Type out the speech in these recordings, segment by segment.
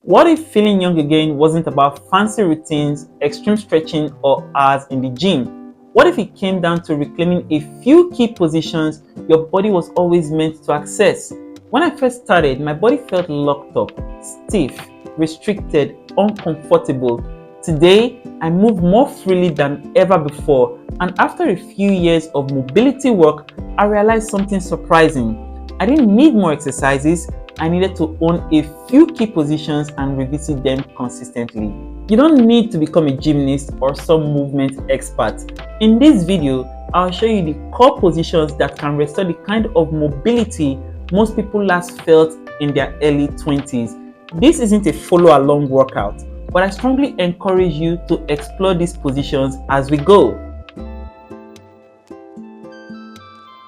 What if feeling young again wasn't about fancy routines, extreme stretching, or hours in the gym? What if it came down to reclaiming a few key positions your body was always meant to access? When I first started, my body felt locked up, stiff, restricted, uncomfortable. Today, I move more freely than ever before, and after a few years of mobility work, I realized something surprising. I didn't need more exercises. I needed to own a few key positions and revisit them consistently. You don't need to become a gymnast or some movement expert. In this video, I'll show you the core positions that can restore the kind of mobility most people last felt in their early 20s. This isn't a follow-along workout, but I strongly encourage you to explore these positions as we go.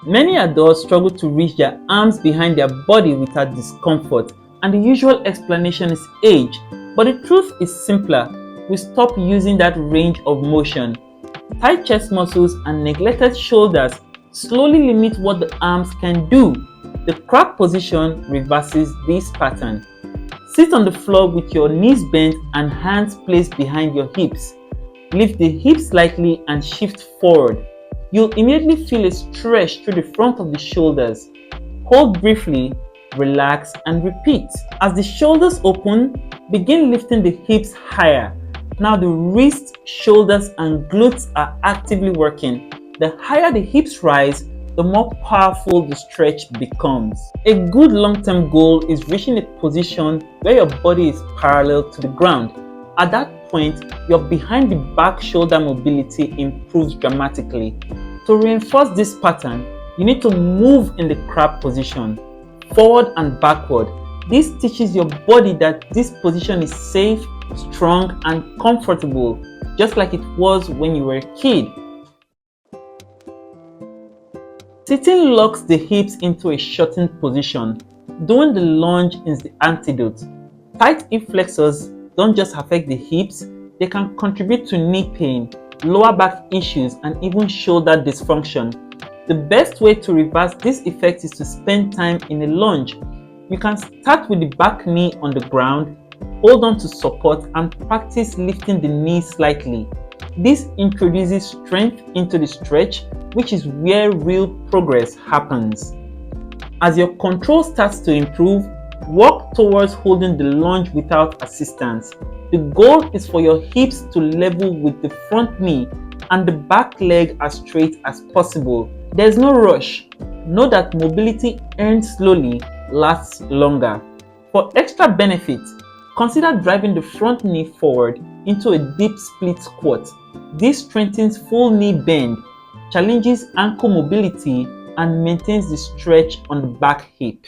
Many adults struggle to reach their arms behind their body without discomfort, and the usual explanation is age. But the truth is simpler. We stop using that range of motion. Tight chest muscles and neglected shoulders slowly limit what the arms can do. The crack position reverses this pattern. Sit on the floor with your knees bent and hands placed behind your hips. Lift the hips slightly and shift forward. You'll immediately feel a stretch through the front of the shoulders. Hold briefly, relax, and repeat. As the shoulders open, begin lifting the hips higher. Now the wrists, shoulders, and glutes are actively working. The higher the hips rise, the more powerful the stretch becomes. A good long-term goal is reaching a position where your body is parallel to the ground. At that point, your behind the back shoulder mobility improves dramatically. To reinforce this pattern, you need to move in the crab position, forward and backward. This teaches your body that this position is safe, strong, and comfortable, just like it was when you were a kid. Sitting locks the hips into a shortened position. Doing the lunge is the antidote. Tight hip flexors don't just affect the hips, they can contribute to knee pain, lower back issues, and even shoulder dysfunction. The best way to reverse this effect is to spend time in a lunge. You can start with the back knee on the ground, hold on to support, and practice lifting the knee slightly. This introduces strength into the stretch, which is where real progress happens. As your control starts to improve, work towards holding the lunge without assistance. The goal is for your hips to level with the front knee and the back leg as straight as possible. There's no rush. Know that mobility earned slowly lasts longer. For extra benefit, consider driving the front knee forward into a deep split squat. This strengthens full knee bend, challenges ankle mobility, and maintains the stretch on the back hip.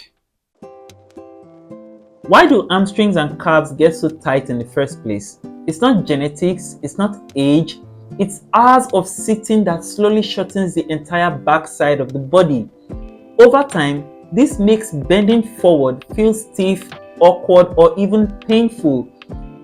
Why do hamstrings and calves get so tight in the first place? It's not genetics, it's not age, it's hours of sitting that slowly shortens the entire backside of the body. Over time, this makes bending forward feel stiff, awkward, or even painful.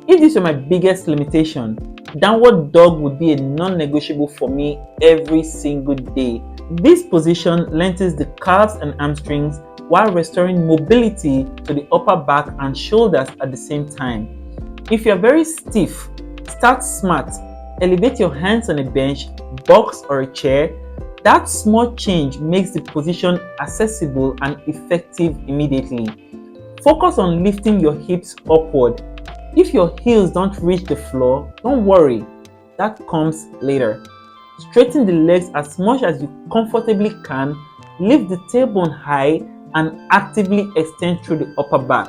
If this were my biggest limitation, downward dog would be a non-negotiable for me every single day. This position lengthens the calves and hamstrings while restoring mobility to the upper back and shoulders at the same time. If you're very stiff, start smart. Elevate your hands on a bench, box, or a chair. That small change makes the position accessible and effective immediately. Focus on lifting your hips upward. If your heels don't reach the floor, don't worry, that comes later. Straighten the legs as much as you comfortably can, lift the tailbone high, and actively extend through the upper back.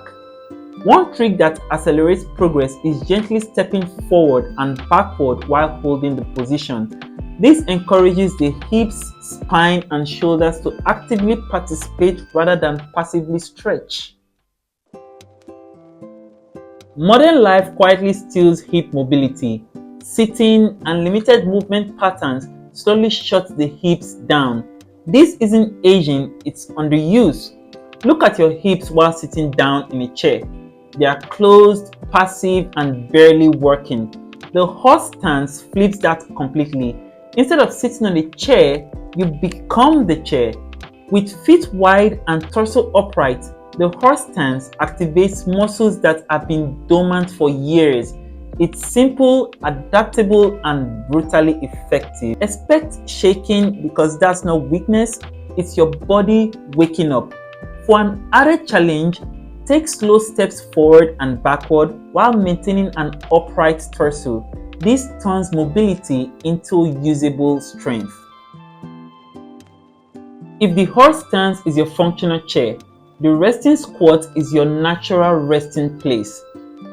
One trick that accelerates progress is gently stepping forward and backward while holding the position. This encourages the hips, spine, and shoulders to actively participate rather than passively stretch. Modern life quietly steals hip mobility. Sitting and limited movement patterns slowly shut the hips down. This isn't aging, it's underuse. Look at your hips while sitting down in a chair. They are closed, passive, and barely working. The horse stance flips that completely. Instead of sitting on a chair, you become the chair. With feet wide and torso upright, The horse stance activates muscles that have been dormant for years. It's simple, adaptable, and brutally effective. Expect shaking because that's not weakness, it's your body waking up. For an added challenge, take slow steps forward and backward while maintaining an upright torso. This turns mobility into usable strength. If the horse stance is your functional chair, the resting squat is your natural resting place.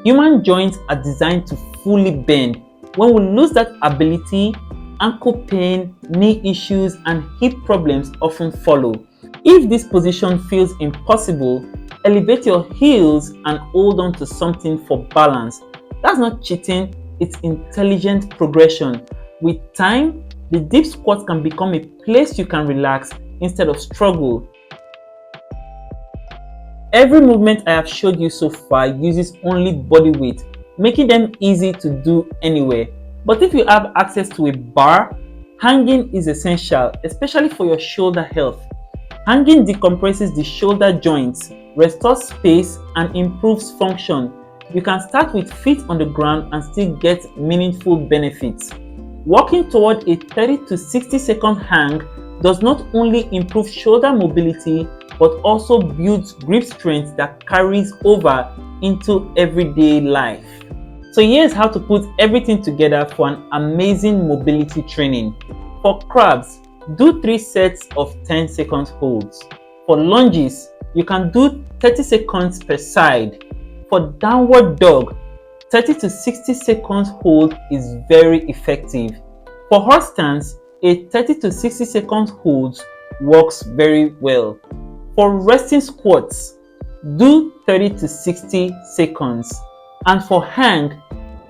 Human joints are designed to fully bend. When we lose that ability, ankle pain, knee issues, and hip problems often follow. If this position feels impossible, elevate your heels and hold on to something for balance. That's not cheating, it's intelligent progression. With time, the deep squat can become a place you can relax instead of struggle. Every movement I have showed you so far uses only body weight, making them easy to do anywhere. But if you have access to a bar, hanging is essential, especially for your shoulder health. Hanging decompresses the shoulder joints, restores space, and improves function. You can start with feet on the ground and still get meaningful benefits. Working toward a 30 to 60-second hang does not only improve shoulder mobility but also builds grip strength that carries over into everyday life. So here's how to put everything together for an amazing mobility training. For crabs, do 3 sets of 10 seconds holds. For lunges, you can do 30 seconds per side. For downward dog, 30 to 60 seconds hold is very effective. For horse stance, a 30 to 60 seconds hold works very well. For resting squats, do 30 to 60 seconds. And for hang,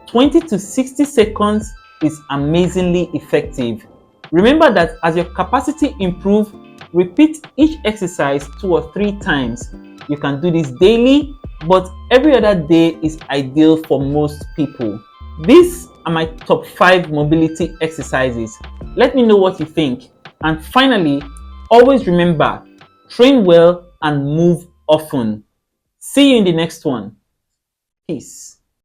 20 to 60 seconds is amazingly effective. Remember that as your capacity improves, repeat each exercise 2 or 3 times. You can do this daily, but every other day is ideal for most people. These are my top 5 mobility exercises. Let me know what you think. And finally, always remember, train well and move often. See you in the next one. Peace.